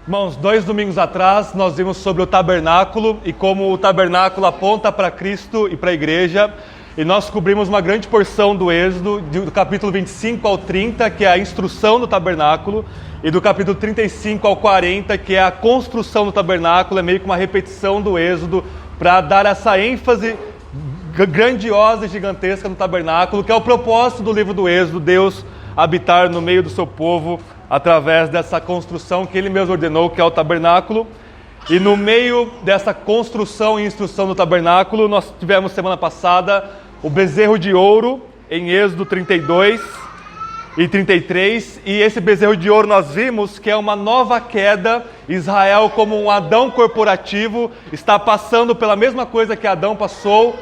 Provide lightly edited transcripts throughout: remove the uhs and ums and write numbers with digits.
Irmãos, 2 domingos atrás nós vimos sobre o tabernáculo e como o tabernáculo aponta para Cristo e para a igreja. E nós cobrimos uma grande porção do Êxodo, do capítulo 25 ao 30, que é a instrução do tabernáculo, e do capítulo 35 ao 40, que é a construção do tabernáculo. É meio que uma repetição do Êxodo para dar essa ênfase grandiosa e gigantesca no tabernáculo, que é o propósito do livro do Êxodo, Deus habitar no meio do seu povo através dessa construção que Ele mesmo ordenou, que é o tabernáculo. E no meio dessa construção e instrução do tabernáculo, nós tivemos semana passada o bezerro de ouro em Êxodo 32 e 33. E esse bezerro de ouro nós vimos que é uma nova queda. Israel, como um Adão corporativo, está passando pela mesma coisa que Adão passou.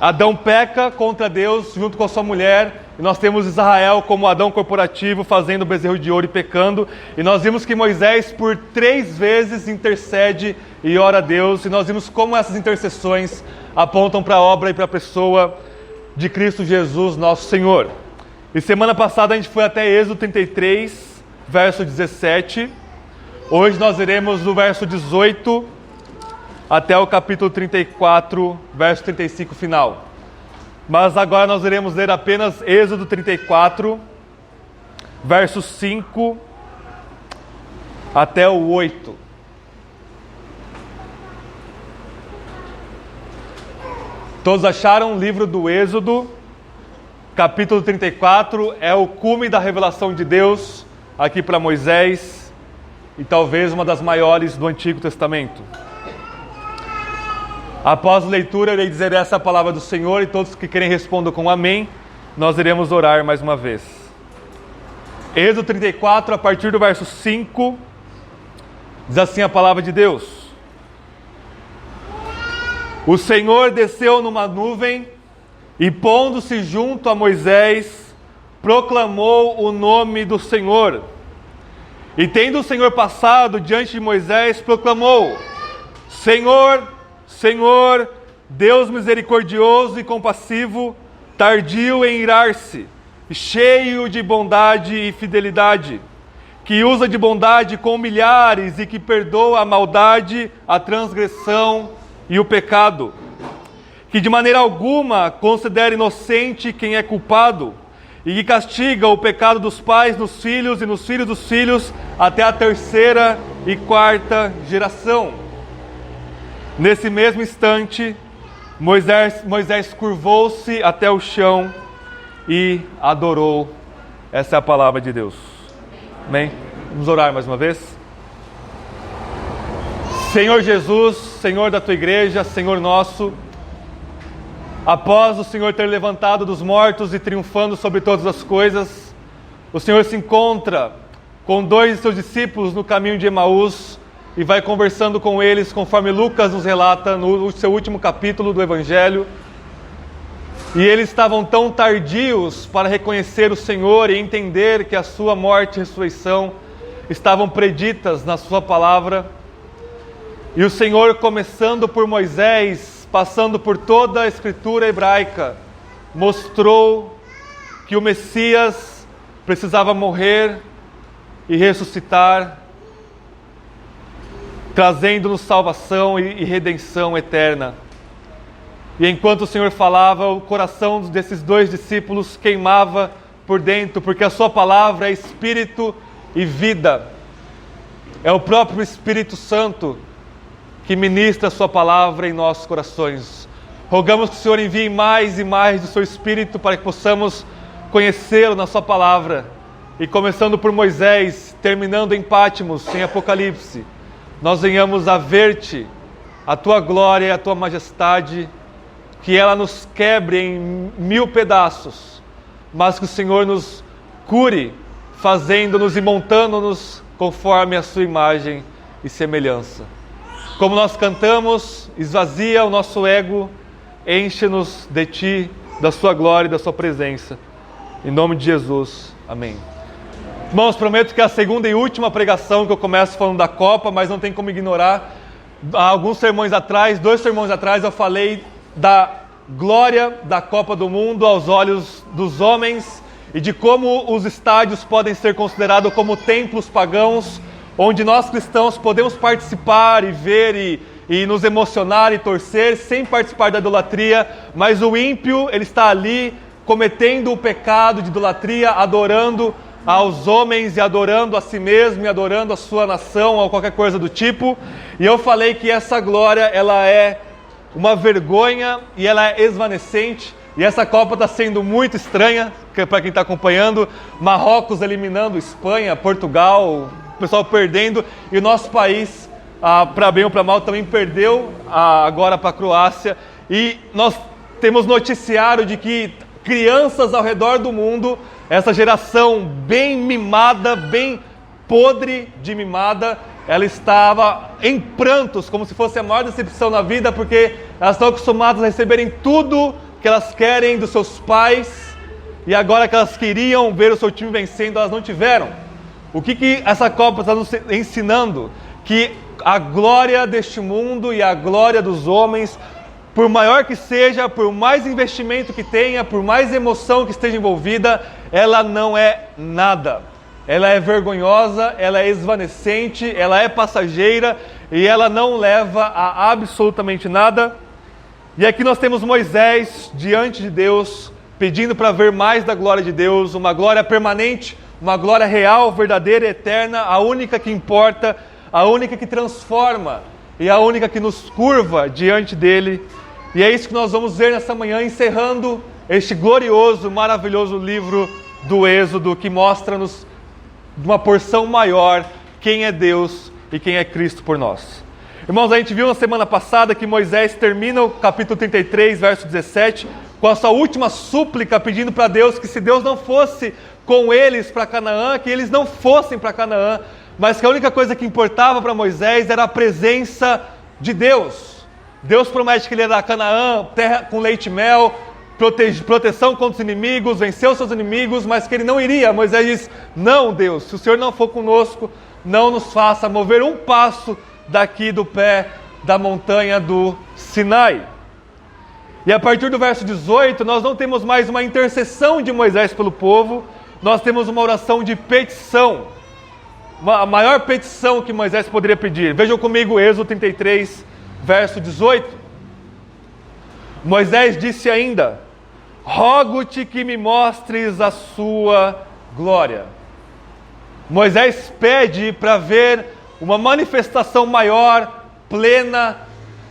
Adão peca contra Deus junto com a sua mulher, e nós temos Israel como Adão corporativo fazendo o bezerro de ouro e pecando. E nós vimos que Moisés por 3 vezes intercede e ora a Deus, e nós vimos como essas intercessões apontam para a obra e para a pessoa de Cristo Jesus, nosso Senhor. E semana passada a gente foi até Êxodo 33, verso 17. Hoje nós iremos do verso 18 até o capítulo 34, verso 35 final. Mas agora nós iremos ler apenas Êxodo 34, versos 5 até o 8. Todos acharam o livro do Êxodo, capítulo 34, é o cume da revelação de Deus aqui para Moisés, e talvez uma das maiores do Antigo Testamento. Após a leitura, eu irei dizer essa palavra do Senhor, e todos que querem respondam com amém. Nós iremos orar mais uma vez. Êxodo 34, a partir do verso 5, diz assim a palavra de Deus: O Senhor desceu numa nuvem e, pondo-se junto a Moisés, proclamou o nome do Senhor. E tendo o Senhor passado diante de Moisés, proclamou: Senhor, Senhor, Deus misericordioso e compassivo, tardio em irar-se, cheio de bondade e fidelidade, que usa de bondade com milhares e que perdoa a maldade, a transgressão e o pecado, que de maneira alguma considera inocente quem é culpado, e que castiga o pecado dos pais nos filhos e nos filhos dos filhos até a 3ª e 4ª geração. Nesse mesmo instante, Moisés curvou-se até o chão e adorou. Essa é a palavra de Deus. Amém? Vamos orar mais uma vez? Senhor Jesus, Senhor da tua igreja, Senhor nosso, após o Senhor ter levantado dos mortos e triunfando sobre todas as coisas, o Senhor se encontra com 2 de seus discípulos no caminho de Emaús, e vai conversando com eles, conforme Lucas nos relata no seu último capítulo do Evangelho. E eles estavam tão tardios para reconhecer o Senhor e entender que a sua morte e ressurreição estavam preditas na sua palavra. E o Senhor, começando por Moisés, passando por toda a escritura hebraica, mostrou que o Messias precisava morrer e ressuscitar, trazendo-nos salvação e redenção eterna. E enquanto o Senhor falava, o coração desses 2 discípulos queimava por dentro, porque a sua palavra é espírito e vida. É o próprio Espírito Santo que ministra a sua palavra em nossos corações. Rogamos que o Senhor envie mais e mais do seu Espírito para que possamos conhecê-lo na sua palavra. E começando por Moisés, terminando em Pátimos, em Apocalipse, nós venhamos a ver-te, a tua glória e a tua majestade, que ela nos quebre em 1000 pedaços, mas que o Senhor nos cure, fazendo-nos e montando-nos conforme a sua imagem e semelhança. Como nós cantamos, esvazia o nosso ego, enche-nos de ti, da sua glória e da sua presença. Em nome de Jesus, amém. Irmãos, prometo que é a segunda e última pregação que eu começo falando da Copa, mas não tem como ignorar. Há alguns sermões atrás, 2 sermões atrás, eu falei da glória da Copa do Mundo aos olhos dos homens e de como os estádios podem ser considerados como templos pagãos, onde nós cristãos podemos participar e ver e nos emocionar e torcer sem participar da idolatria, mas o ímpio, ele está ali cometendo o pecado de idolatria, adorando aos homens e adorando a si mesmo e adorando a sua nação ou qualquer coisa do tipo. E eu falei que essa glória, ela é uma vergonha e ela é esvanecente. E essa Copa está sendo muito estranha para quem está acompanhando. Marrocos eliminando Espanha, Portugal, o pessoal perdendo. E o nosso país, para bem ou para mal, também perdeu agora para a Croácia. E nós temos noticiário de que crianças ao redor do mundo, essa geração bem mimada, bem podre de mimada, ela estava em prantos, como se fosse a maior decepção na vida, porque elas estão acostumadas a receberem tudo que elas querem dos seus pais, e agora que elas queriam ver o seu time vencendo, elas não tiveram. O que essa Copa está nos ensinando? Que a glória deste mundo e a glória dos homens, por maior que seja, por mais investimento que tenha, por mais emoção que esteja envolvida, ela não é nada. Ela é vergonhosa, ela é esvanecente, ela é passageira e ela não leva a absolutamente nada. E aqui nós temos Moisés diante de Deus, pedindo para ver mais da glória de Deus, uma glória permanente, uma glória real, verdadeira, eterna, a única que importa, a única que transforma e a única que nos curva diante dele. E é isso que nós vamos ver nessa manhã, encerrando este glorioso, maravilhoso livro do Êxodo, que mostra-nos uma porção maior quem é Deus e quem é Cristo por nós. Irmãos, a gente viu na semana passada que Moisés termina o capítulo 33, verso 17, com a sua última súplica, pedindo para Deus que se Deus não fosse com eles para Canaã, que eles não fossem para Canaã, mas que a única coisa que importava para Moisés era a presença de Deus. Deus promete que ele ia dar Canaã, terra com leite e mel, proteção contra os inimigos, vencer os seus inimigos, mas que ele não iria. Moisés diz: não, Deus, se o Senhor não for conosco, não nos faça mover um passo daqui do pé da montanha do Sinai. E a partir do verso 18, nós não temos mais uma intercessão de Moisés pelo povo, nós temos uma oração de petição, a maior petição que Moisés poderia pedir. Vejam comigo Êxodo 33, verso 18. Moisés disse ainda: rogo-te que me mostres a sua glória. Moisés pede para ver uma manifestação maior, plena,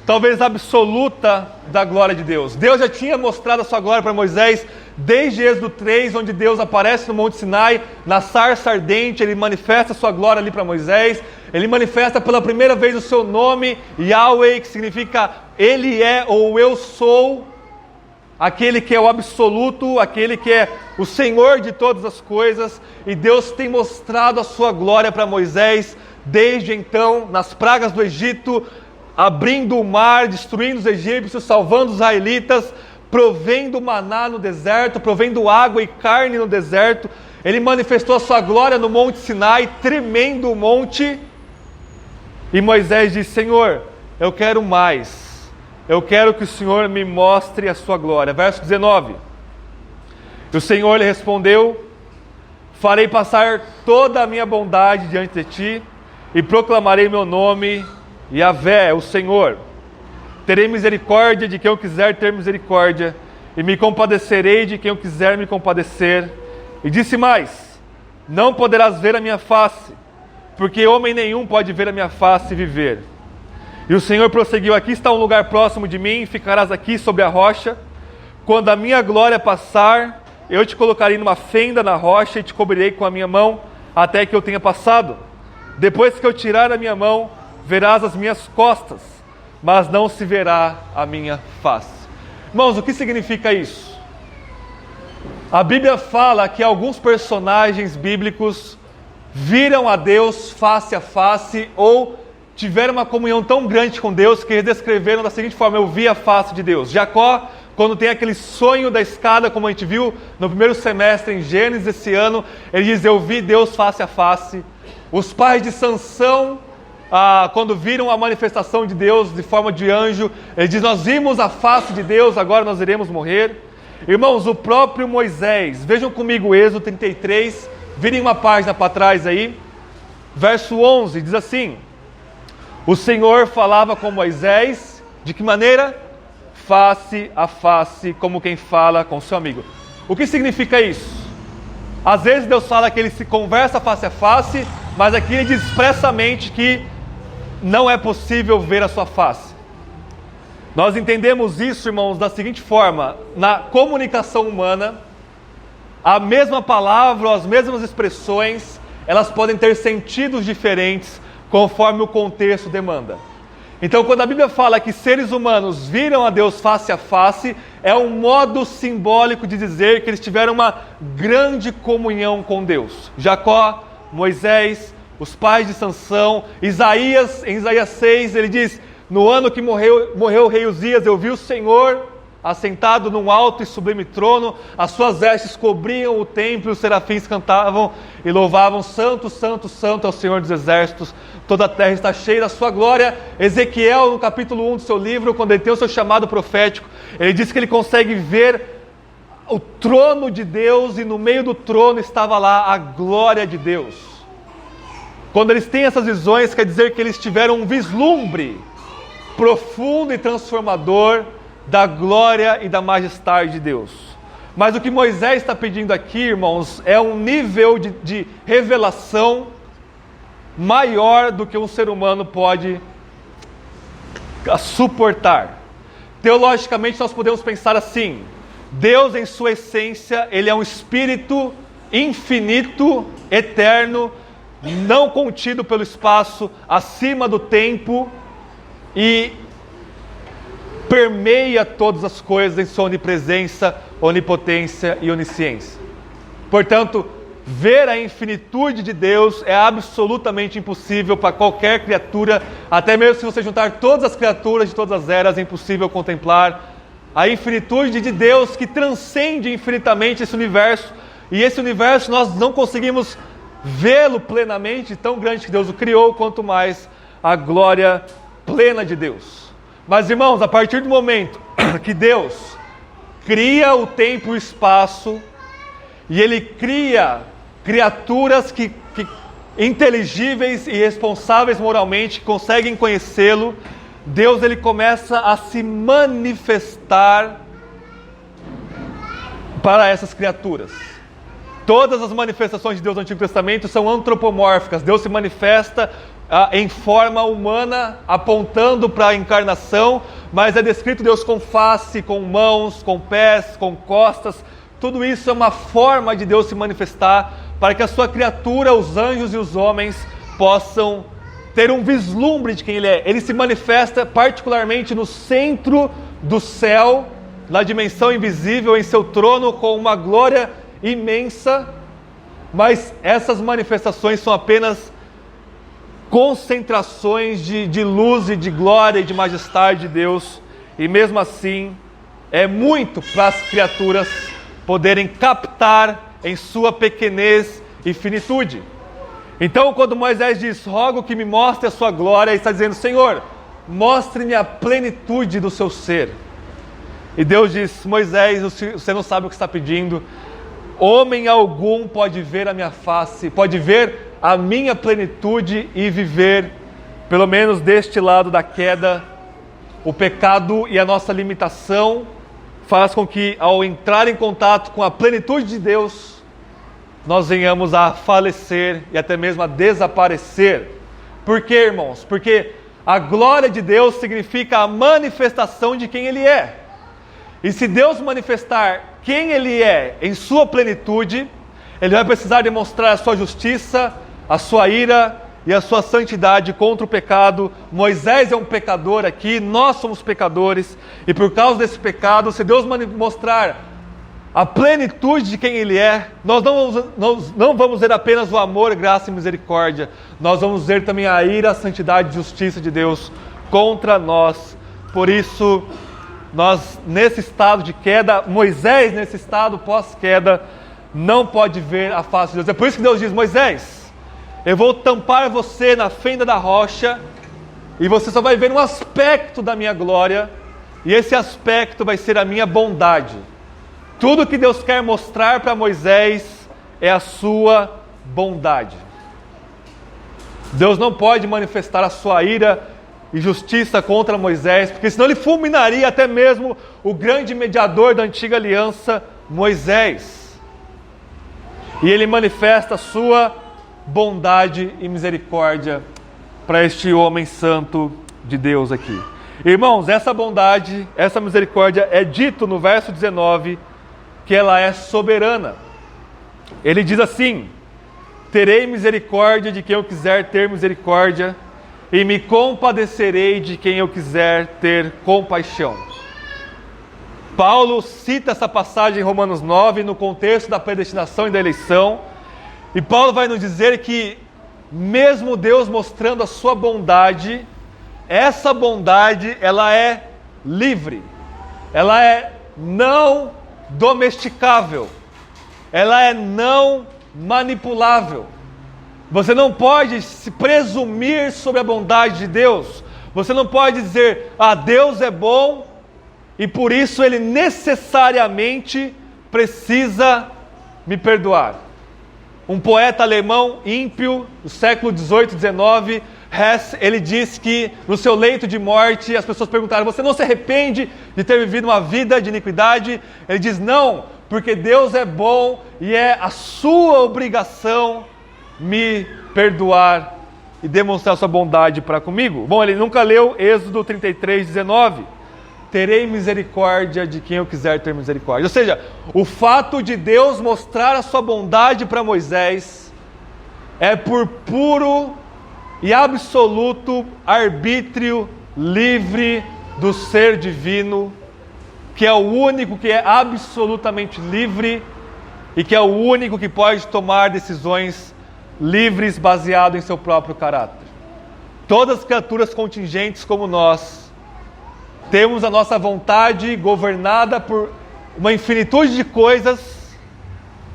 talvez absoluta da glória de Deus. Deus já tinha mostrado a sua glória para Moisés desde Êxodo 3, onde Deus aparece no Monte Sinai, na sarça ardente, ele manifesta a sua glória ali para Moisés. Ele manifesta pela primeira vez o seu nome, Yahweh, que significa Ele é ou Eu sou, aquele que é o absoluto, aquele que é o Senhor de todas as coisas. E Deus tem mostrado a sua glória para Moisés desde então, nas pragas do Egito, abrindo o mar, destruindo os egípcios, salvando os israelitas, provendo maná no deserto, provendo água e carne no deserto. Ele manifestou a sua glória no Monte Sinai, tremendo o monte. E Moisés disse: Senhor, eu quero mais. Eu quero que o Senhor me mostre a sua glória. Verso 19. E o Senhor lhe respondeu: farei passar toda a minha bondade diante de ti, e proclamarei meu nome, Yahvé, o Senhor. Terei misericórdia de quem eu quiser ter misericórdia, e me compadecerei de quem eu quiser me compadecer. E disse mais: não poderás ver a minha face, porque homem nenhum pode ver a minha face e viver. E o Senhor prosseguiu: aqui está um lugar próximo de mim, ficarás aqui sobre a rocha. Quando a minha glória passar, eu te colocarei numa fenda na rocha e te cobrirei com a minha mão, até que eu tenha passado. Depois que eu tirar a minha mão, verás as minhas costas, mas não se verá a minha face. Irmãos, o que significa isso? A Bíblia fala que alguns personagens bíblicos viram a Deus face a face, ou tiveram uma comunhão tão grande com Deus que eles descreveram da seguinte forma: eu vi a face de Deus. Jacó, quando tem aquele sonho da escada, como a gente viu no primeiro semestre em Gênesis esse ano, ele diz: eu vi Deus face a face. Os pais de Sansão, quando viram a manifestação de Deus de forma de anjo, ele diz: nós vimos a face de Deus, agora nós iremos morrer. Irmãos, o próprio Moisés, vejam comigo Êxodo 33, virem uma página para trás aí. verso 11, diz assim: o Senhor falava com Moisés, de que maneira? Face a face, como quem fala com seu amigo. O que significa isso? Às vezes Deus fala que ele se conversa face a face, mas aqui ele diz expressamente que não é possível ver a sua face. Nós entendemos isso, irmãos, da seguinte forma: na comunicação humana, a mesma palavra, as mesmas expressões, elas podem ter sentidos diferentes conforme o contexto demanda. Então, quando a Bíblia fala que seres humanos viram a Deus face a face, é um modo simbólico de dizer que eles tiveram uma grande comunhão com Deus. Jacó, Moisés, os pais de Sansão, Isaías, em Isaías 6, ele diz: no ano que morreu o rei Uzias, eu vi o Senhor assentado num alto e sublime trono, as suas vestes cobriam o templo, e os serafins cantavam e louvavam: santo, santo, santo é o Senhor dos exércitos, toda a terra está cheia da sua glória. Ezequiel, no capítulo 1 do seu livro, quando ele tem o seu chamado profético, ele diz que ele consegue ver o trono de Deus, e no meio do trono estava lá a glória de Deus. Quando eles têm essas visões, quer dizer que eles tiveram um vislumbre profundo e transformador da glória e da majestade de Deus. Mas o que Moisés está pedindo aqui, irmãos, é um nível de revelação maior do que um ser humano pode suportar. Teologicamente nós podemos pensar assim: Deus em sua essência, ele é um espírito infinito, eterno, não contido pelo espaço, acima do tempo, e permeia todas as coisas em sua onipresença, onipotência e onisciência. Portanto, ver a infinitude de Deus é absolutamente impossível para qualquer criatura, até mesmo se você juntar todas as criaturas de todas as eras, é impossível contemplar a infinitude de Deus que transcende infinitamente esse universo, e esse universo nós não conseguimos vê-lo plenamente, tão grande que Deus o criou, quanto mais a glória plena de Deus. Mas, irmãos, a partir do momento que Deus cria o tempo e o espaço, e Ele cria criaturas que inteligíveis e responsáveis moralmente, que conseguem conhecê-lo, Deus ele começa a se manifestar para essas criaturas. Todas as manifestações de Deus no Antigo Testamento são antropomórficas. Deus se manifesta em forma humana, apontando para a encarnação, mas é descrito Deus com face, com mãos, com pés, com costas. Tudo isso é uma forma de Deus se manifestar para que a sua criatura, os anjos e os homens, possam ter um vislumbre de quem Ele é. Ele se manifesta particularmente no centro do céu, na dimensão invisível, em seu trono, com uma glória imensa, mas essas manifestações são apenas concentrações de luz e de glória e de majestade de Deus, e mesmo assim é muito para as criaturas poderem captar em sua pequenez e finitude. Então, quando Moisés diz: rogo que me mostre a sua glória, ele está dizendo: Senhor, mostre-me a plenitude do seu ser. E Deus diz: Moisés, você não sabe o que está pedindo. Homem algum pode ver a minha face, pode ver a minha plenitude e viver, pelo menos deste lado da queda. O pecado e a nossa limitação faz com que, ao entrar em contato com a plenitude de Deus, nós venhamos a falecer e até mesmo a desaparecer. Por quê, irmãos? Porque a glória de Deus significa a manifestação de quem Ele é. E se Deus manifestar quem Ele é em sua plenitude, Ele vai precisar demonstrar a sua justiça, a sua ira e a sua santidade contra o pecado. Moisés é um pecador aqui, nós somos pecadores, e por causa desse pecado, se Deus mostrar a plenitude de quem Ele é, nós não vamos ver apenas o amor, graça e misericórdia, nós vamos ver também a ira, a santidade e justiça de Deus contra nós. Por isso, nós nesse estado de queda, Moisés nesse estado pós-queda, não pode ver a face de Deus. É por isso que Deus diz: Moisés, eu vou tampar você na fenda da rocha, e você só vai ver um aspecto da minha glória, e esse aspecto vai ser a minha bondade. Tudo que Deus quer mostrar para Moisés é a sua bondade. Deus não pode manifestar a sua ira e justiça contra Moisés, porque senão ele fulminaria até mesmo o grande mediador da antiga aliança, Moisés. E ele manifesta a sua bondade e misericórdia para este homem santo de Deus aqui. Irmãos, essa bondade, essa misericórdia é dito no verso 19 que ela é soberana. Ele diz assim: terei misericórdia de quem eu quiser ter misericórdia, e me compadecerei de quem eu quiser ter compaixão. Paulo cita essa passagem em Romanos 9 no contexto da predestinação e da eleição, e Paulo vai nos dizer que mesmo Deus mostrando a sua bondade, essa bondade ela é livre, ela é não domesticável, ela é não manipulável. Você não pode se presumir sobre a bondade de Deus. Você não pode dizer, Deus é bom e por isso Ele necessariamente precisa me perdoar. Um poeta alemão ímpio do século 18, 19, Hess, ele diz que no seu leito de morte as pessoas perguntaram: você não se arrepende de ter vivido uma vida de iniquidade? Ele diz: não, porque Deus é bom e é a sua obrigação me perdoar e demonstrar sua bondade para comigo. Bom, ele nunca leu Êxodo 33, 19. Terei misericórdia de quem eu quiser ter misericórdia. Ou seja, o fato de Deus mostrar a sua bondade para Moisés é por puro e absoluto arbítrio livre do ser divino, que é o único que é absolutamente livre e que é o único que pode tomar decisões livres baseado em seu próprio caráter. Todas as criaturas contingentes como nós temos a nossa vontade governada por uma infinitude de coisas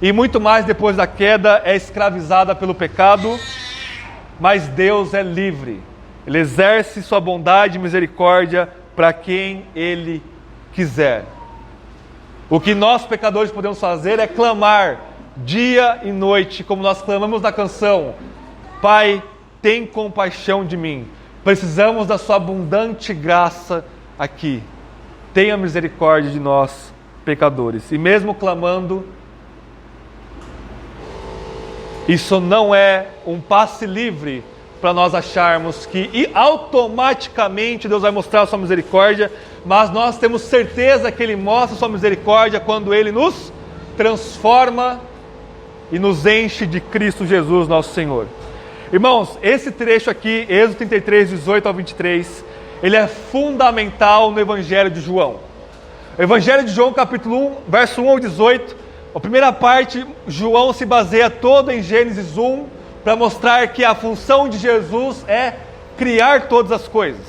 e muito mais depois da queda é escravizada pelo pecado, mas Deus é livre. Ele exerce sua bondade e misericórdia para quem Ele quiser. O que nós pecadores podemos fazer é clamar dia e noite, como nós clamamos na canção: Pai, tem compaixão de mim. Precisamos da sua abundante graça aqui. Tenha misericórdia de nós, pecadores. E mesmo clamando, isso não é um passe livre para nós acharmos que automaticamente Deus vai mostrar a sua misericórdia, mas nós temos certeza que Ele mostra a sua misericórdia quando Ele nos transforma e nos enche de Cristo Jesus, nosso Senhor. Irmãos, esse trecho aqui, Êxodo 33, 18 ao 23, ele é fundamental no Evangelho de João. O Evangelho de João, capítulo 1, verso 1 ao 18, a primeira parte, João se baseia todo em Gênesis 1, para mostrar que a função de Jesus é criar todas as coisas.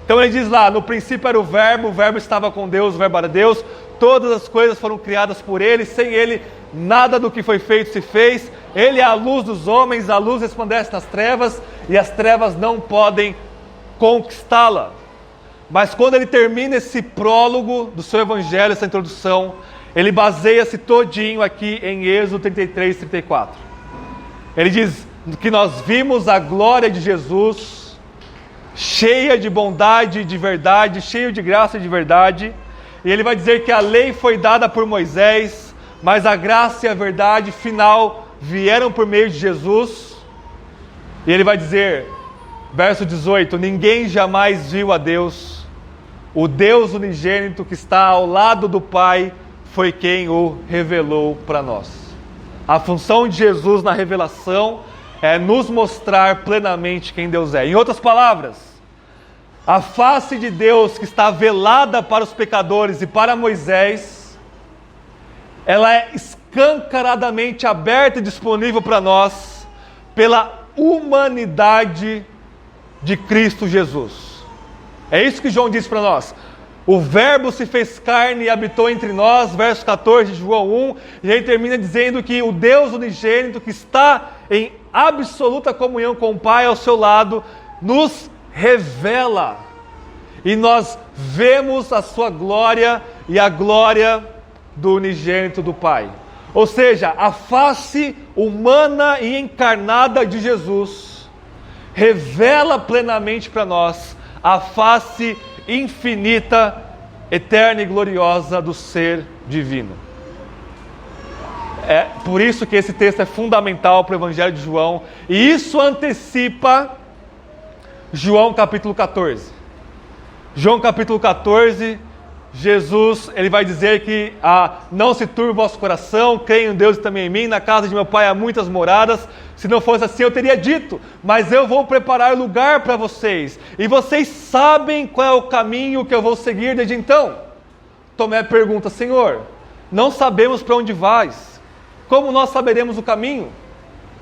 Então ele diz lá: no princípio era o verbo estava com Deus, o verbo era Deus, todas as coisas foram criadas por Ele, sem Ele nada do que foi feito se fez. Ele é a luz dos homens, a luz resplandece nas trevas, e as trevas não podem conquistá-la. Mas quando ele termina esse prólogo do seu evangelho, essa introdução, ele baseia-se todinho aqui em Êxodo 33, 34. Ele diz que nós vimos a glória de Jesus, cheia de bondade e de verdade, cheio de graça e de verdade. E ele vai dizer que a lei foi dada por Moisés, mas a graça e a verdade final vieram por meio de Jesus. E ele vai dizer, verso 18: ninguém jamais viu a Deus. O Deus unigênito que está ao lado do Pai foi quem o revelou para nós. A função de Jesus na revelação é nos mostrar plenamente quem Deus é. Em outras palavras, a face de Deus que está velada para os pecadores e para Moisés, ela é escancaradamente aberta e disponível para nós pela humanidade de Cristo Jesus. É isso que João diz para nós. O verbo se fez carne e habitou entre nós, verso 14 de João 1, e aí termina dizendo que o Deus unigênito que está em absoluta comunhão com o Pai ao seu lado, nos revela, e nós vemos a sua glória e a glória do unigênito do Pai. Ou seja, a face humana e encarnada de Jesus revela plenamente para nós a face infinita, eterna e gloriosa do ser divino. É por isso que esse texto é fundamental para o Evangelho de João, e isso antecipa João capítulo 14. João capítulo 14, Jesus ele vai dizer que não se turbe o vosso coração, creia em Deus e também em mim, na casa de meu Pai há muitas moradas, se não fosse assim eu teria dito, mas eu vou preparar lugar para vocês, e vocês sabem qual é o caminho que eu vou seguir desde então. Tomé pergunta: Senhor, não sabemos para onde vais, como nós saberemos o caminho?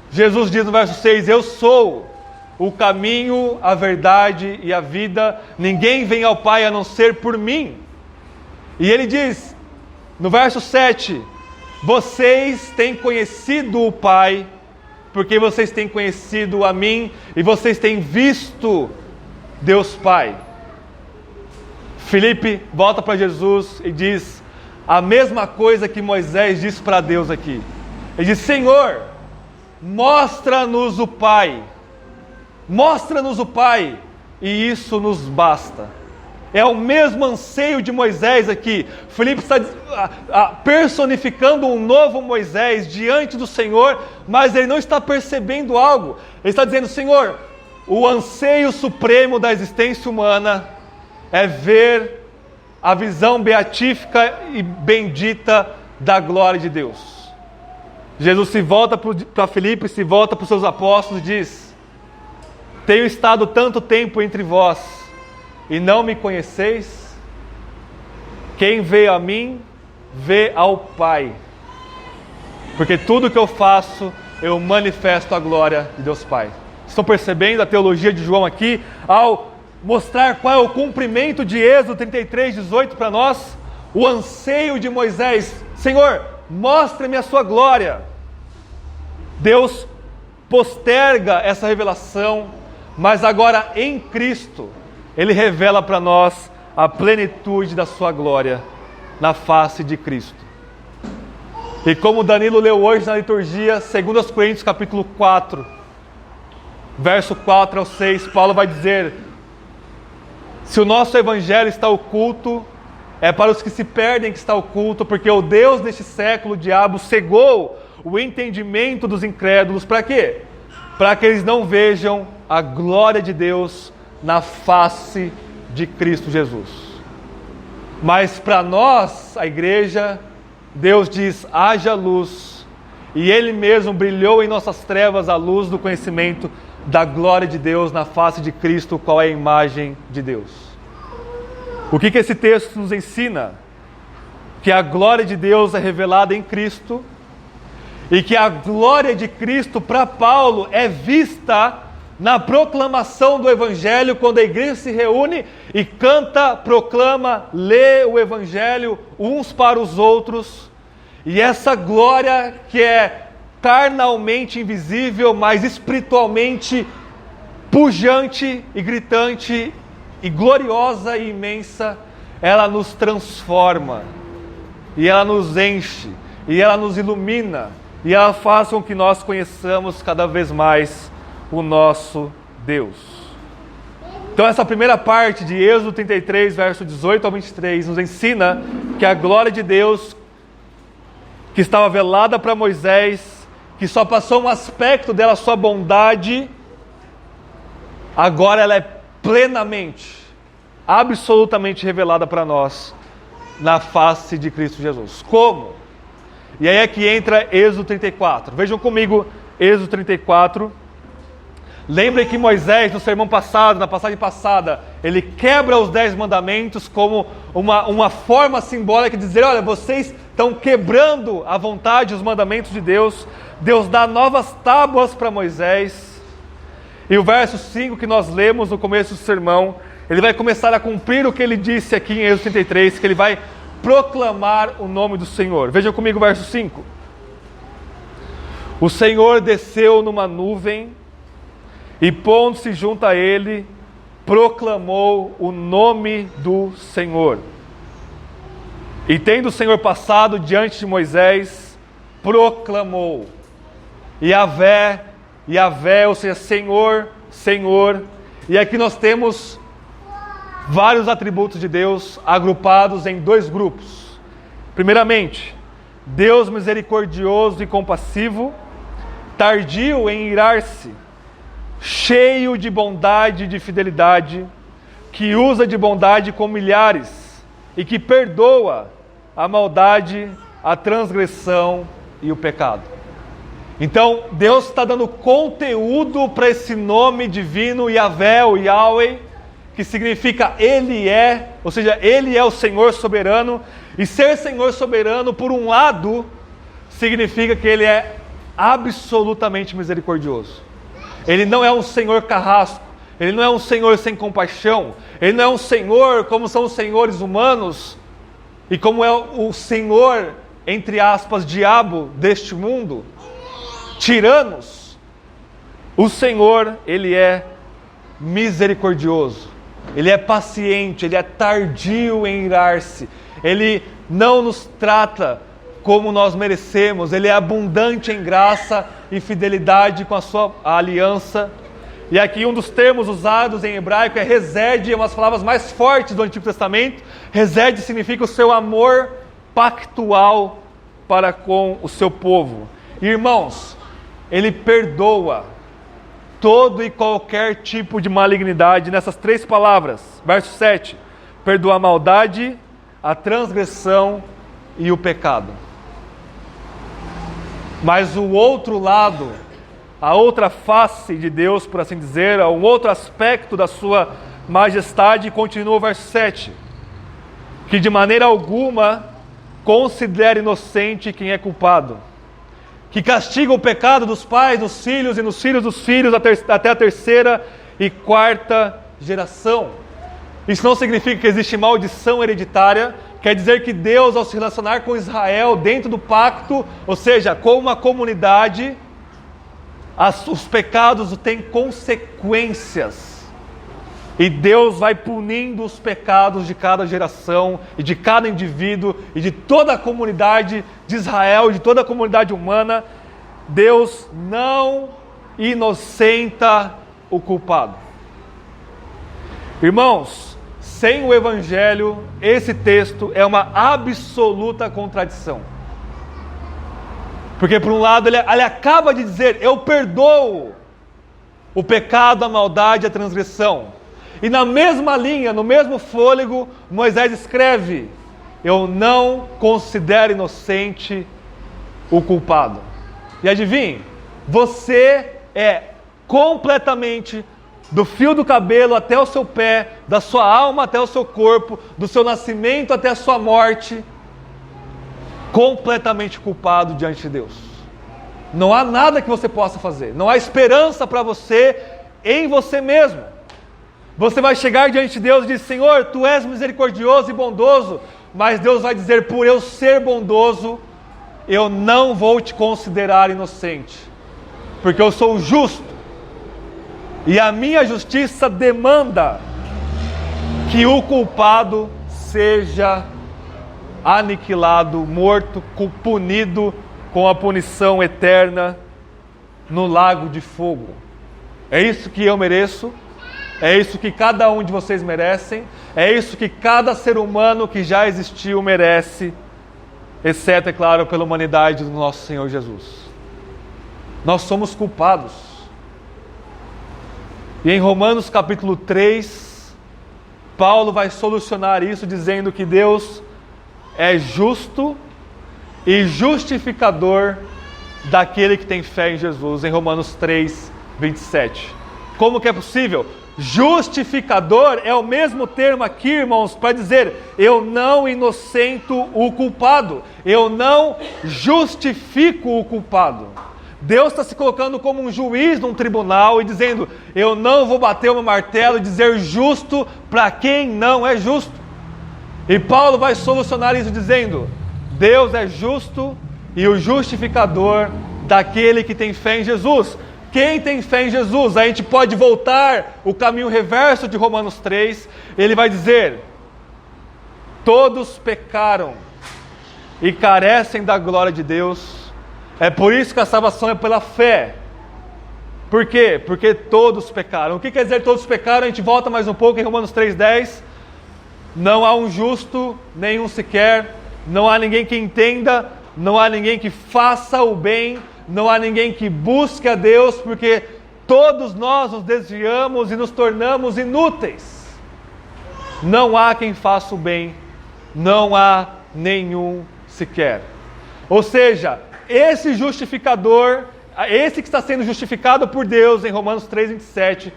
Jesus diz no verso 6, eu sou o caminho, a verdade e a vida, ninguém vem ao Pai a não ser por mim. E ele diz, no verso 7, vocês têm conhecido o Pai, porque vocês têm conhecido a mim, e vocês têm visto Deus Pai. Filipe volta para Jesus e diz a mesma coisa que Moisés disse para Deus aqui. Ele diz, Senhor, mostra-nos o Pai. Mostra-nos o Pai, e isso nos basta. É o mesmo anseio de Moisés aqui. Filipe está personificando um novo Moisés diante do Senhor, mas ele não está percebendo algo. Ele está dizendo, Senhor, o anseio supremo da existência humana é ver a visão beatífica e bendita da glória de Deus. Jesus se volta para Filipe, se volta para os seus apóstolos e diz, tenho estado tanto tempo entre vós e não me conheceis? Quem vê a mim, vê ao Pai. Porque tudo que eu faço, eu manifesto a glória de Deus Pai. Estão percebendo a teologia de João aqui, ao mostrar qual é o cumprimento de Êxodo 33, 18 para nós? O anseio de Moisés, Senhor, mostre-me a sua glória. Deus posterga essa revelação, mas agora em Cristo, Ele revela para nós a plenitude da sua glória na face de Cristo. E como Danilo leu hoje na liturgia, 2 Coríntios capítulo 4, verso 4 ao 6, Paulo vai dizer, se o nosso evangelho está oculto, é para os que se perdem que está oculto, porque o Deus deste século, o diabo, cegou o entendimento dos incrédulos, para quê? Para que eles não vejam a glória de Deus na face de Cristo Jesus. Mas para nós, a igreja, Deus diz, haja luz, e Ele mesmo brilhou em nossas trevas a luz do conhecimento da glória de Deus na face de Cristo, qual é a imagem de Deus. O que esse texto nos ensina? Que a glória de Deus é revelada em Cristo, e que a glória de Cristo para Paulo é vista na proclamação do Evangelho, quando a igreja se reúne e canta, proclama, lê o Evangelho uns para os outros, e essa glória que é carnalmente invisível, mas espiritualmente pujante e gritante e gloriosa e imensa, ela nos transforma, e ela nos enche, e ela nos ilumina, e ela faz com que nós conheçamos cada vez mais o nosso Deus. Então essa primeira parte de Êxodo 33, verso 18 ao 23, nos ensina que a glória de Deus, que estava velada para Moisés, que só passou um aspecto dela, sua bondade, agora ela é plenamente, absolutamente revelada para nós, na face de Cristo Jesus. Como? E aí é que entra Êxodo 34. Vejam comigo Êxodo 34. Lembrem que Moisés, no sermão passado, na passagem passada, ele quebra os 10 mandamentos como uma forma simbólica de dizer, olha, vocês estão quebrando a vontade, os mandamentos de Deus. Deus dá novas tábuas para Moisés. E o verso 5 que nós lemos no começo do sermão, ele vai começar a cumprir o que ele disse aqui em Êxodo 33, que ele vai proclamar o nome do Senhor. Vejam comigo o verso 5. O Senhor desceu numa nuvem e, pondo-se junto a ele, proclamou o nome do Senhor. E tendo o Senhor passado diante de Moisés, proclamou: Yahvé, Yahvé, ou seja, Senhor, Senhor. E aqui nós temos vários atributos de Deus agrupados em dois grupos. Primeiramente, Deus misericordioso e compassivo, tardio em irar-se, cheio de bondade e de fidelidade, que usa de bondade com milhares e que perdoa a maldade, a transgressão e o pecado. Então, Deus está dando conteúdo para esse nome divino, Yahvé, ou Yahweh, que significa Ele é, ou seja, Ele é o Senhor soberano. E ser Senhor soberano, por um lado, significa que Ele é absolutamente misericordioso. Ele não é um Senhor carrasco, Ele não é um Senhor sem compaixão, Ele não é um Senhor como são os senhores humanos, e como é o Senhor, entre aspas, diabo deste mundo, tiranos. O Senhor, Ele é misericordioso, Ele é paciente, Ele é tardio em irar-se, Ele não nos trata como nós merecemos, Ele é abundante em graça e fidelidade com a sua aliança. E aqui um dos termos usados em hebraico é hesed, é uma das palavras mais fortes do Antigo Testamento. Hesed significa o seu amor pactual para com o seu povo. Irmãos, Ele perdoa todo e qualquer tipo de malignidade nessas três palavras. Verso 7, perdoa a maldade, a transgressão e o pecado. Mas o outro lado, a outra face de Deus, por assim dizer, um outro aspecto da sua majestade, continua o verso 7, que de maneira alguma considera inocente quem é culpado, que castiga o pecado dos pais, dos filhos e nos filhos dos filhos até a terceira e quarta geração. Isso não significa que existe maldição hereditária. Quer dizer que Deus, ao se relacionar com Israel dentro do pacto, ou seja, com uma comunidade, os pecados têm consequências. E Deus vai punindo os pecados de cada geração, e de cada indivíduo, e de toda a comunidade de Israel, de toda a comunidade humana. Deus não inocenta o culpado. Irmãos, sem o Evangelho, esse texto é uma absoluta contradição. Porque por um lado ele acaba de dizer, eu perdoo o pecado, a maldade, a transgressão. E na mesma linha, no mesmo fôlego, Moisés escreve, eu não considero inocente o culpado. E adivinhe, você é completamente, do fio do cabelo até o seu pé, da sua alma até o seu corpo, do seu nascimento até a sua morte, completamente culpado diante de Deus. Não há nada que você possa fazer, não há esperança para você em você mesmo. Você vai chegar diante de Deus e dizer, Senhor, Tu és misericordioso e bondoso, mas Deus vai dizer, por eu ser bondoso, eu não vou te considerar inocente, porque eu sou justo. E a minha justiça demanda que o culpado seja aniquilado, morto, punido com a punição eterna no lago de fogo. É isso que eu mereço, é isso que cada um de vocês merecem, é isso que cada ser humano que já existiu merece, exceto, é claro, pela humanidade do nosso Senhor Jesus. Nós somos culpados. E em Romanos capítulo 3, Paulo vai solucionar isso dizendo que Deus é justo e justificador daquele que tem fé em Jesus, em Romanos 3, 27. Como que é possível? Justificador é o mesmo termo aqui, irmãos, para dizer, eu não inocento o culpado, eu não justifico o culpado. Deus está se colocando como um juiz num tribunal e dizendo, eu não vou bater o meu martelo e dizer justo para quem não é justo. E Paulo vai solucionar isso dizendo, Deus é justo e o justificador daquele que tem fé em Jesus. Quem tem fé em Jesus? A gente pode voltar o caminho reverso de Romanos 3, ele vai dizer, todos pecaram e carecem da glória de Deus. É por isso que a salvação é pela fé. Por quê? Porque todos pecaram. O que quer dizer todos pecaram? A gente volta mais um pouco em Romanos 3,10. Não há um justo, nenhum sequer. Não há ninguém que entenda. Não há ninguém que faça o bem. Não há ninguém que busque a Deus, porque todos nós nos desviamos e nos tornamos inúteis. Não há quem faça o bem. Não há nenhum sequer. Ou seja, esse justificador, esse que está sendo justificado por Deus em Romanos 3,27,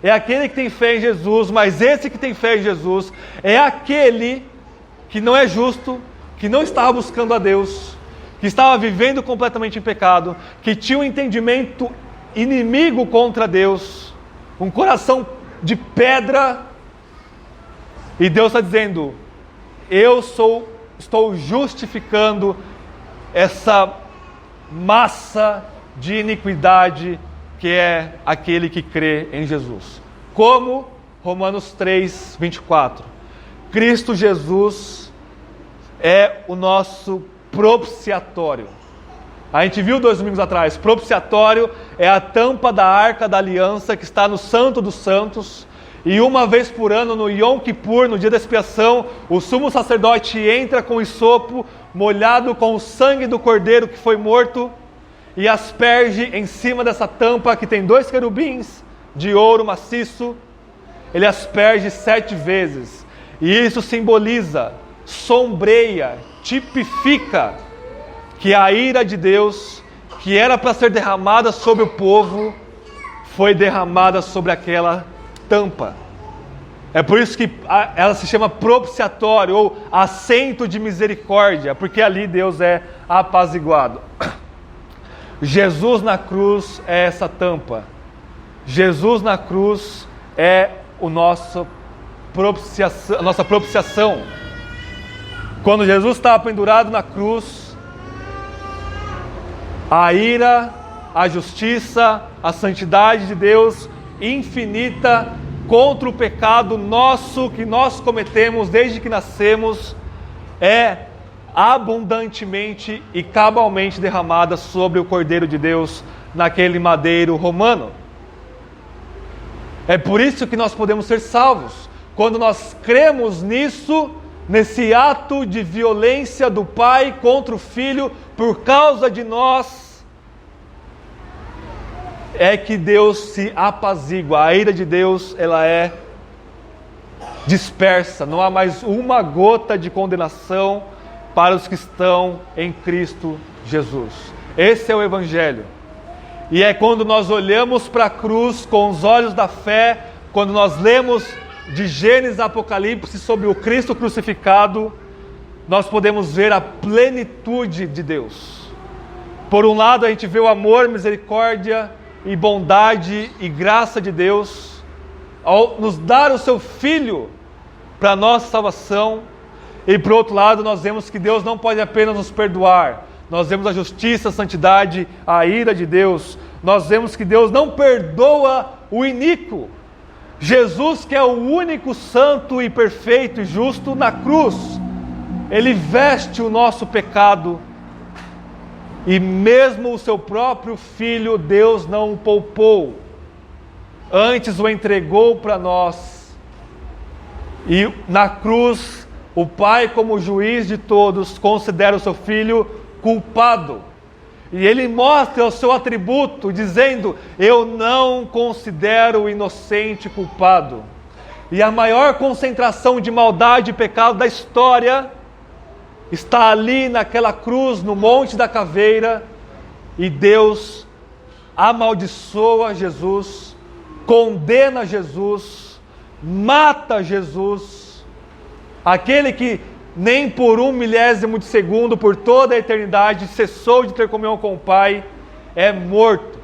é aquele que tem fé em Jesus, mas esse que tem fé em Jesus é aquele que não é justo, que não estava buscando a Deus, que estava vivendo completamente em pecado, que tinha um entendimento inimigo contra Deus, um coração de pedra, e Deus está dizendo: estou justificando essa massa de iniquidade que é aquele que crê em Jesus. Como Romanos 3:24. Cristo Jesus é o nosso propiciatório. A gente viu 2 domingos atrás, propiciatório é a tampa da Arca da Aliança que está no Santo dos Santos, e uma vez por ano, no Yom Kippur, no dia da expiação, o sumo sacerdote entra com hisopo, molhado com o sangue do cordeiro que foi morto, e asperge em cima dessa tampa, que tem 2 querubins de ouro maciço. Ele asperge 7 vezes, e isso simboliza, sombreia, tipifica que a ira de Deus, que era para ser derramada sobre o povo, foi derramada sobre aquela tampa. É por isso que ela se chama propiciatório, ou assento de misericórdia, porque ali Deus é apaziguado. Jesus na cruz é essa tampa. Jesus na cruz é a nossa propiciação. Quando Jesus estava pendurado na cruz, a ira, a justiça, a santidade de Deus infinita contra o pecado nosso que nós cometemos desde que nascemos é abundantemente e cabalmente derramada sobre o Cordeiro de Deus naquele madeiro romano. É por isso que nós podemos ser salvos. Quando nós cremos nisso, nesse ato de violência do Pai contra o Filho por causa de nós, é que Deus se apazigua. A ira de Deus, ela é dispersa. Não há mais uma gota de condenação para os que estão em Cristo Jesus. Esse é o Evangelho. E é quando nós olhamos para a cruz com os olhos da fé, quando nós lemos de Gênesis a Apocalipse sobre o Cristo crucificado, nós podemos ver a plenitude de Deus. Por um lado, a gente vê o amor, misericórdia e bondade e graça de Deus ao nos dar o seu Filho para a nossa salvação. E por outro lado, nós vemos que Deus não pode apenas nos perdoar. Nós vemos a justiça, a santidade, a ira de Deus. Nós vemos que Deus não perdoa o iníquo. Jesus, que é o único santo e perfeito e justo, na cruz, Ele veste o nosso pecado. E mesmo o seu próprio Filho, Deus não o poupou. Antes o entregou para nós. E na cruz, o Pai, como juiz de todos, considera o seu Filho culpado. E Ele mostra o seu atributo, dizendo: eu não considero o inocente culpado. E a maior concentração de maldade e pecado da história está ali naquela cruz, no Monte da Caveira, e Deus amaldiçoa Jesus, condena Jesus, mata Jesus, aquele que nem por 1/1000 de segundo, por toda a eternidade, cessou de ter comunhão com o Pai, é morto,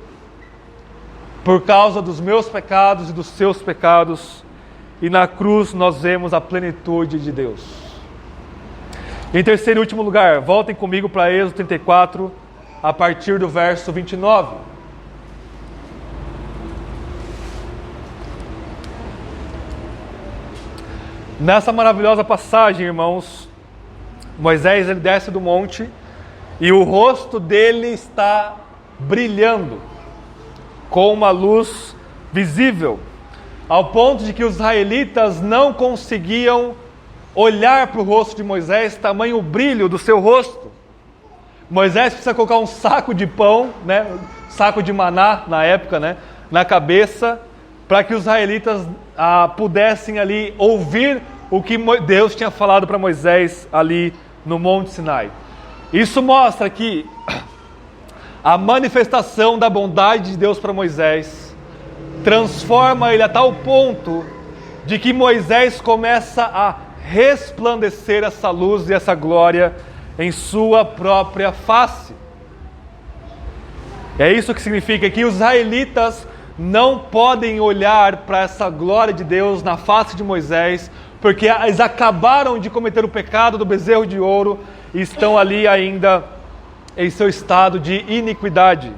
por causa dos meus pecados e dos seus pecados, e na cruz nós vemos a plenitude de Deus. Em terceiro e último lugar, voltem comigo para Êxodo 34, a partir do verso 29. Nessa maravilhosa passagem, irmãos, Moisés ele desce do monte e o rosto dele está brilhando. com uma luz visível, ao ponto de que os israelitas não conseguiam olhar para o rosto de Moisés, tamanho o brilho do seu rosto. Moisés precisa colocar um saco de pão, saco de maná na época, na cabeça, para que os israelitas pudessem ali ouvir o que Deus tinha falado para Moisés ali no Monte Sinai. Isso mostra que a manifestação da bondade de Deus para Moisés transforma ele a tal ponto de que Moisés começa a resplandecer essa luz e essa glória em sua própria face. É isso que significa que os israelitas não podem olhar para essa glória de Deus na face de Moisés, porque eles acabaram de cometer o pecado do bezerro de ouro e estão ali ainda em seu estado de iniquidade.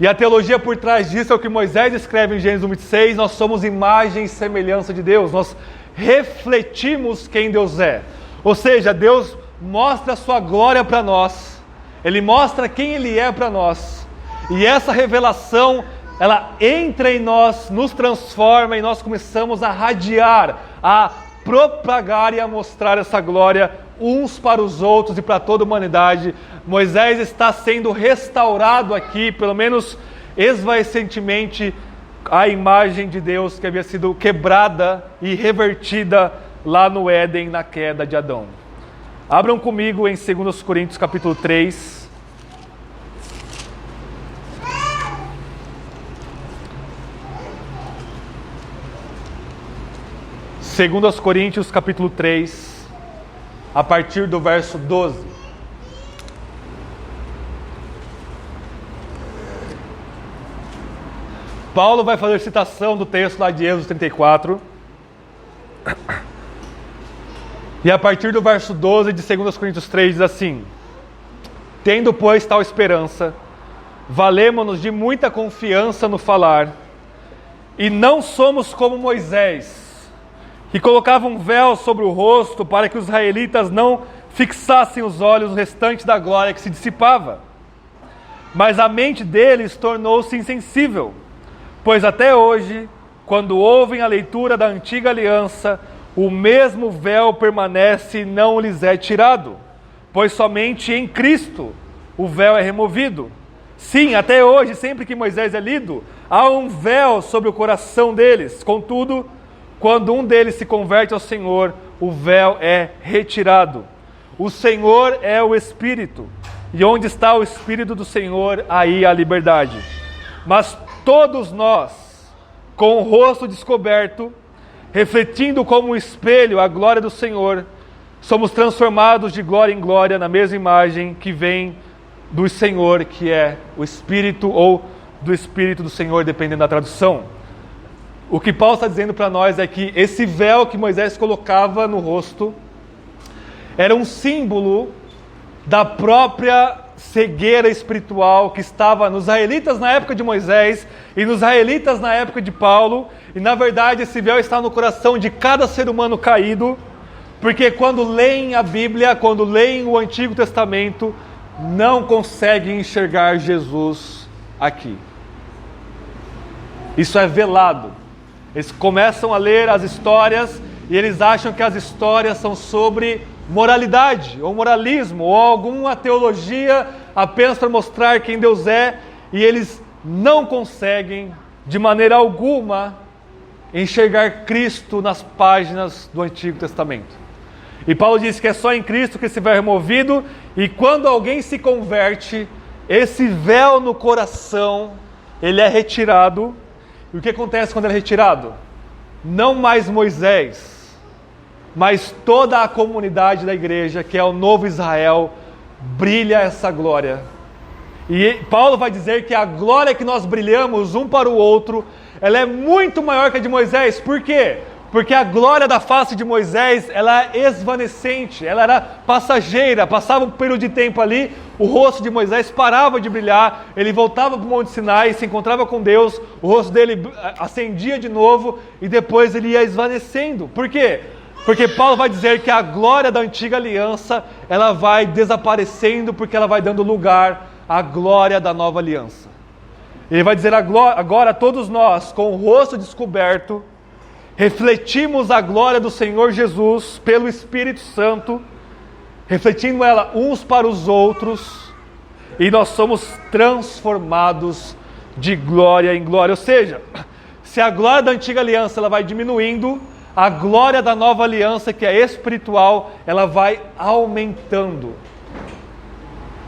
E a teologia por trás disso é o que Moisés escreve em Gênesis 26, nós somos imagem e semelhança de Deus, nós refletimos quem Deus é. Ou seja, Deus mostra a sua glória para nós, Ele mostra quem Ele é para nós, e essa revelação, ela entra em nós, nos transforma e nós começamos a radiar, a propagar e a mostrar essa glória uns para os outros e para toda a humanidade. Moisés está sendo restaurado aqui, pelo menos esvaecentemente, a imagem de Deus que havia sido quebrada e revertida lá no Éden, na queda de Adão. Abram comigo em 2 Coríntios capítulo 3. Segundo Coríntios capítulo 3, a partir do verso 12. Paulo vai fazer citação do texto lá de Êxodo 34. E a partir do verso 12 de 2 Coríntios 3 diz assim: tendo, pois, tal esperança, valemo-nos de muita confiança no falar, e não somos como Moisés, que colocava um véu sobre o rosto para que os israelitas não fixassem os olhos no restante da glória que se dissipava. Mas a mente deles tornou-se insensível, pois até hoje, quando ouvem a leitura da antiga aliança, o mesmo véu permanece e não lhes é tirado, pois somente em Cristo o véu é removido. Sim, até hoje, sempre que Moisés é lido, há um véu sobre o coração deles. Contudo, quando um deles se converte ao Senhor, o véu é retirado. O Senhor é o Espírito, e onde está o Espírito do Senhor, aí há liberdade. Mas todos nós, com o rosto descoberto, refletindo como um espelho a glória do Senhor, somos transformados de glória em glória na mesma imagem que vem do Senhor, que é o Espírito, ou do Espírito do Senhor, dependendo da tradução. O que Paulo está dizendo para nós é que esse véu que Moisés colocava no rosto era um símbolo da própria cegueira espiritual que estava nos israelitas na época de Moisés e nos israelitas na época de Paulo. E na verdade esse véu está no coração de cada ser humano caído, porque quando leem a Bíblia, quando leem o Antigo Testamento, não conseguem enxergar Jesus aqui. Isso é velado. Eles começam a ler as histórias e eles acham que as histórias são sobre moralidade, ou moralismo, ou alguma teologia apenas para mostrar quem Deus é, e eles não conseguem, de maneira alguma, enxergar Cristo nas páginas do Antigo Testamento. E Paulo diz que é só em Cristo que esse véu é removido, e quando alguém se converte, esse véu no coração, ele é retirado. E o que acontece quando ele é retirado? Não mais Moisés, mas toda a comunidade da igreja, que é o novo Israel, brilha essa glória. E Paulo vai dizer que a glória que nós brilhamos um para o outro, ela é muito maior que a de Moisés. Por quê? Porque a glória da face de Moisés, ela é esvanecente, ela era passageira, passava um período de tempo ali, o rosto de Moisés parava de brilhar, ele voltava para o Monte Sinai, se encontrava com Deus, o rosto dele acendia de novo e depois ele ia esvanecendo. Por quê? Porque Paulo vai dizer que a glória da antiga aliança, ela vai desaparecendo porque ela vai dando lugar à glória da nova aliança. Ele vai dizer agora a todos nós, com o rosto descoberto, refletimos a glória do Senhor Jesus pelo Espírito Santo, refletindo ela uns para os outros, e nós somos transformados de glória em glória. Ou seja, se a glória da antiga aliança ela vai diminuindo, a glória da nova aliança, que é espiritual, ela vai aumentando.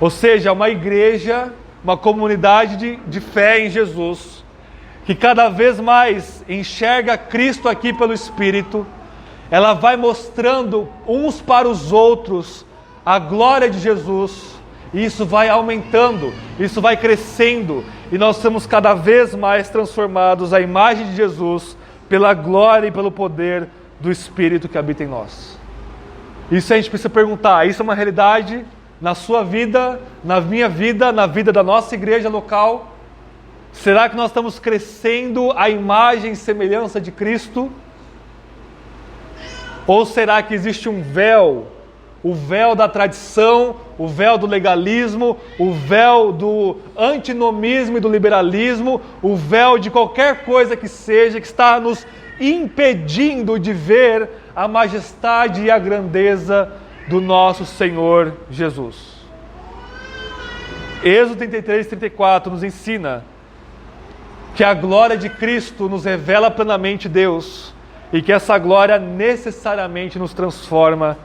Ou seja, uma igreja, uma comunidade de fé em Jesus, que cada vez mais enxerga Cristo aqui pelo Espírito, ela vai mostrando uns para os outros a glória de Jesus, e isso vai aumentando, isso vai crescendo, e nós somos cada vez mais transformados à imagem de Jesus, pela glória e pelo poder do Espírito que habita em nós. Isso a gente precisa perguntar, isso é uma realidade na sua vida, na minha vida, na vida da nossa igreja local? Será que nós estamos crescendo à imagem e semelhança de Cristo? Ou será que existe um véu, o véu da tradição, o véu do legalismo, o véu do antinomismo e do liberalismo, o véu de qualquer coisa que seja, que está nos impedindo de ver a majestade e a grandeza do nosso Senhor Jesus? Êxodo 33, 34 nos ensina que a glória de Cristo nos revela plenamente Deus, e que essa glória necessariamente nos transforma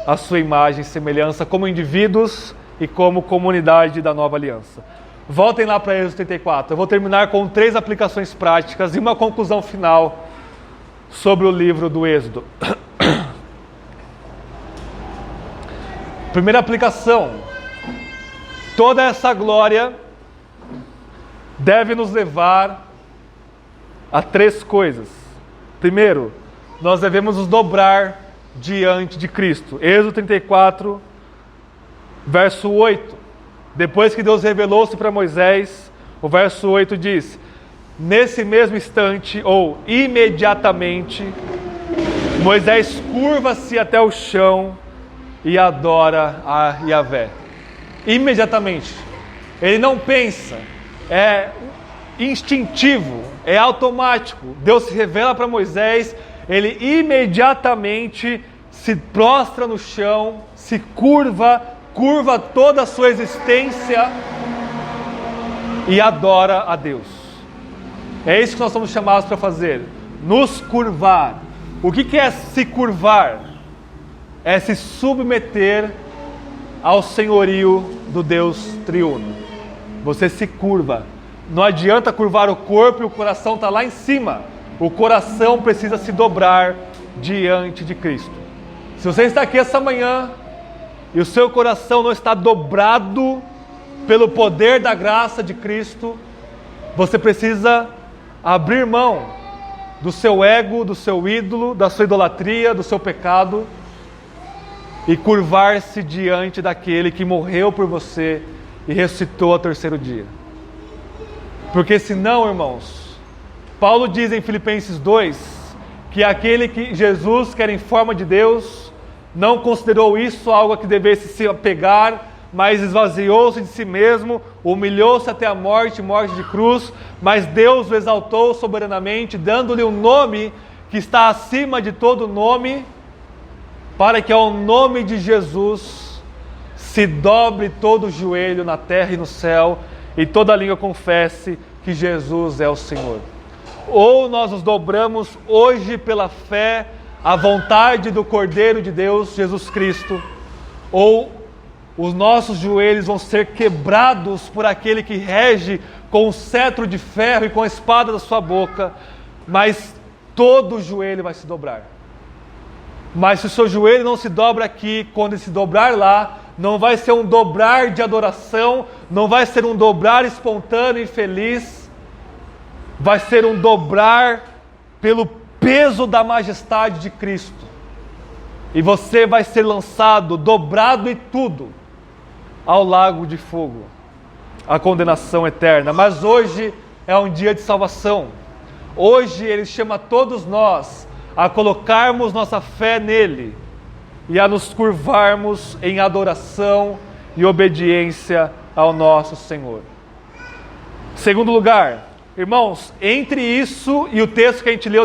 à sua imagem e semelhança como indivíduos e como comunidade da nova aliança. Voltem lá para Êxodo 34. Eu vou terminar com 3 aplicações práticas e uma conclusão final sobre o livro do Êxodo. Primeira aplicação: toda essa glória deve nos levar a 3 coisas. Primeiro, nós devemos nos dobrar diante de Cristo. Êxodo 34, verso 8. Depois que Deus revelou-se para Moisés, o verso 8 diz: nesse mesmo instante, ou imediatamente, Moisés curva-se até o chão e adora a Yahvé. Imediatamente. Ele não pensa, é instintivo, é automático. Deus se revela para Moisés, ele imediatamente se prostra no chão, se curva toda a sua existência e adora a Deus. É isso que nós somos chamados para fazer, nos curvar. O que é se curvar? É se submeter ao senhorio do Deus triuno. Você se curva. Não adianta curvar o corpo e o coração está lá em cima. O coração precisa se dobrar diante de Cristo. Se você está aqui essa manhã e o seu coração não está dobrado pelo poder da graça de Cristo, você precisa abrir mão do seu ego, do seu ídolo, da sua idolatria, do seu pecado, e curvar-se diante daquele que morreu por você e ressuscitou ao 3º dia. Porque senão, irmãos, Paulo diz em Filipenses 2, que aquele que Jesus, que era em forma de Deus, não considerou isso algo a que devesse se apegar, mas esvaziou-se de si mesmo, humilhou-se até a morte de cruz, mas Deus o exaltou soberanamente, dando-lhe um nome que está acima de todo nome, para que ao nome de Jesus se dobre todo o joelho na terra e no céu, e toda língua confesse que Jesus é o Senhor. Ou nós nos dobramos hoje pela fé à vontade do Cordeiro de Deus, Jesus Cristo, ou os nossos joelhos vão ser quebrados por aquele que rege com o cetro de ferro e com a espada da sua boca, mas todo o joelho vai se dobrar. Mas se o seu joelho não se dobra aqui, quando ele se dobrar lá, não vai ser um dobrar de adoração, não vai ser um dobrar espontâneo e feliz, vai ser um dobrar pelo peso da majestade de Cristo. E você vai ser lançado, dobrado e tudo, ao lago de fogo, a condenação eterna. Mas hoje é um dia de salvação. Hoje Ele chama todos nós a colocarmos nossa fé nele e a nos curvarmos em adoração e obediência ao nosso Senhor. Segundo lugar, irmãos, entre isso e o texto que a gente leu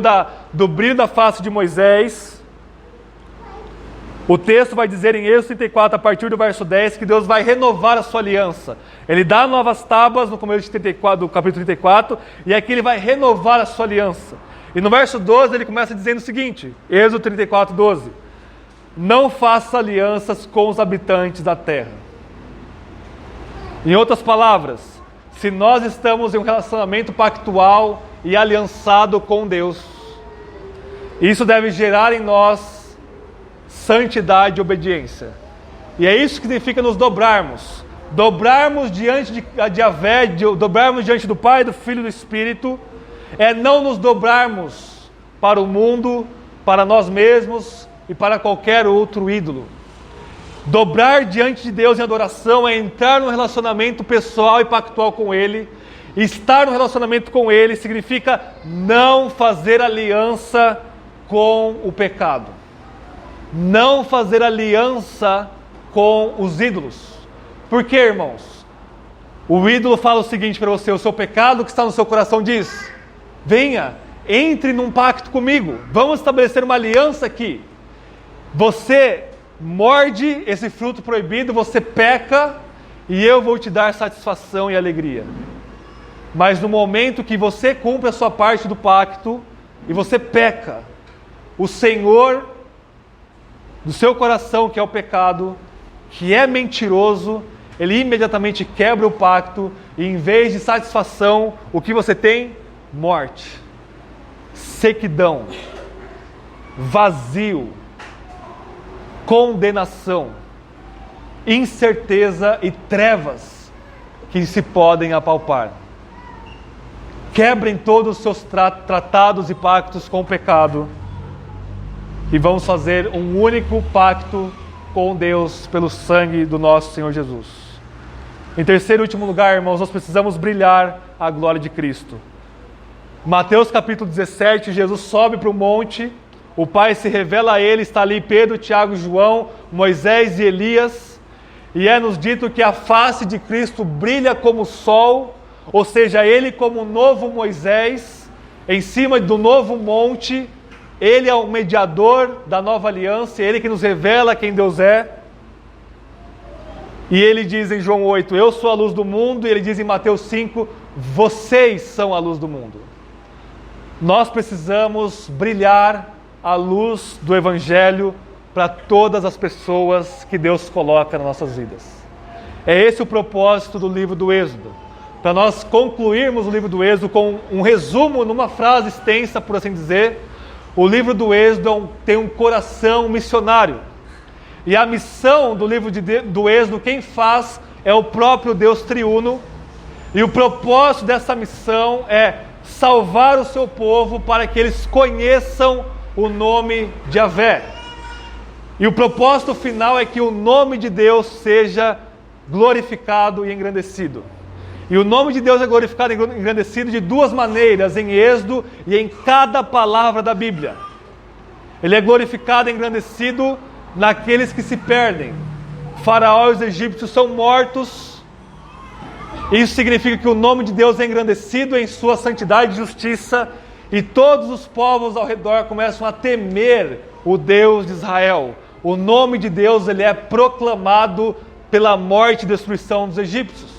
do brilho da face de Moisés, o texto vai dizer em Êxodo 34, a partir do verso 10, que Deus vai renovar a sua aliança. Ele dá novas tábuas no começo do capítulo 34, e aqui ele vai renovar a sua aliança. E no verso 12 ele começa dizendo o seguinte, Êxodo 34, 12: não faça alianças com os habitantes da terra. Em outras palavras, se nós estamos em um relacionamento pactual e aliançado com Deus, isso deve gerar em nós santidade e obediência. E é isso que significa nos dobrarmos. Dobrarmos diante de Yahvé, dobrarmos diante do Pai, do Filho e do Espírito, é não nos dobrarmos para o mundo, para nós mesmos e para qualquer outro ídolo. Dobrar diante de Deus em adoração é entrar num relacionamento pessoal e pactual com Ele. E estar no relacionamento com Ele significa não fazer aliança com o pecado. Não fazer aliança com os ídolos. Por quê, irmãos? O ídolo fala o seguinte para você: o seu pecado que está no seu coração diz: venha, entre num pacto comigo, vamos estabelecer uma aliança aqui. Você morde esse fruto proibido, você peca, e eu vou te dar satisfação e alegria. Mas no momento que você cumpre a sua parte do pacto, e você peca, o Senhor do seu coração, que é o pecado, que é mentiroso, ele imediatamente quebra o pacto, e em vez de satisfação, o que você tem? Morte, sequidão, vazio, condenação, incerteza e trevas que se podem apalpar. Quebrem todos os seus tratados e pactos com o pecado e vamos fazer um único pacto com Deus pelo sangue do nosso Senhor Jesus. Em terceiro e último lugar, irmãos, nós precisamos brilhar a glória de Cristo. Mateus capítulo 17, Jesus sobe para o monte, o Pai se revela a ele, está ali Pedro, Tiago, João, Moisés e Elias, e é-nos dito que a face de Cristo brilha como o sol, ou seja, ele como o novo Moisés, em cima do novo monte. Ele é o mediador da nova aliança, ele que nos revela quem Deus é. E ele diz em João 8, eu sou a luz do mundo, e ele diz em Mateus 5, vocês são a luz do mundo. Nós precisamos brilhar a luz do Evangelho para todas as pessoas que Deus coloca nas nossas vidas. É esse o propósito do livro do Êxodo. Para nós concluirmos o livro do Êxodo com um resumo numa frase extensa, por assim dizer, o livro do Êxodo tem um coração missionário. E a missão do livro do Êxodo, quem faz é o próprio Deus triuno. E o propósito dessa missão é salvar o seu povo para que eles conheçam o nome de Yahvé. E o propósito final é que o nome de Deus seja glorificado e engrandecido. E o nome de Deus é glorificado e engrandecido de duas maneiras, em Êxodo e em cada palavra da Bíblia. Ele é glorificado e engrandecido naqueles que se perdem. Faraó e os egípcios são mortos. Isso significa que o nome de Deus é engrandecido em sua santidade e justiça, e todos os povos ao redor começam a temer o Deus de Israel. O nome de Deus ele é proclamado pela morte e destruição dos egípcios.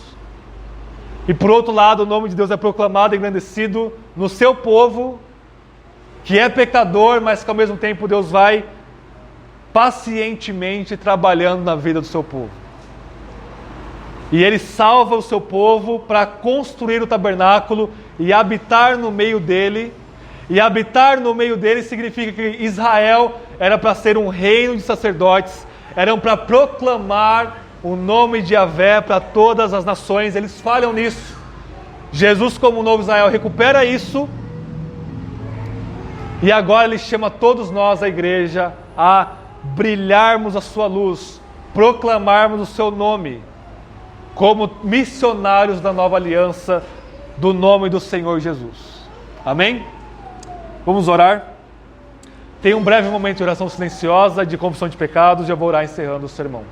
E por outro lado, o nome de Deus é proclamado e engrandecido no seu povo, que é pecador, mas que ao mesmo tempo Deus vai pacientemente trabalhando na vida do seu povo. E Ele salva o seu povo para construir o tabernáculo e habitar no meio dele. E habitar no meio dele significa que Israel era para ser um reino de sacerdotes, eram para proclamar o nome de Yahvé para todas as nações. Eles falham nisso. Jesus, como o novo Israel, recupera isso. E agora Ele chama todos nós, a igreja, a brilharmos a sua luz, proclamarmos o seu nome, como missionários da nova aliança, do nome do Senhor Jesus. Amém? Vamos orar. Tem um breve momento de oração silenciosa, de confissão de pecados, e eu vou orar encerrando o sermão.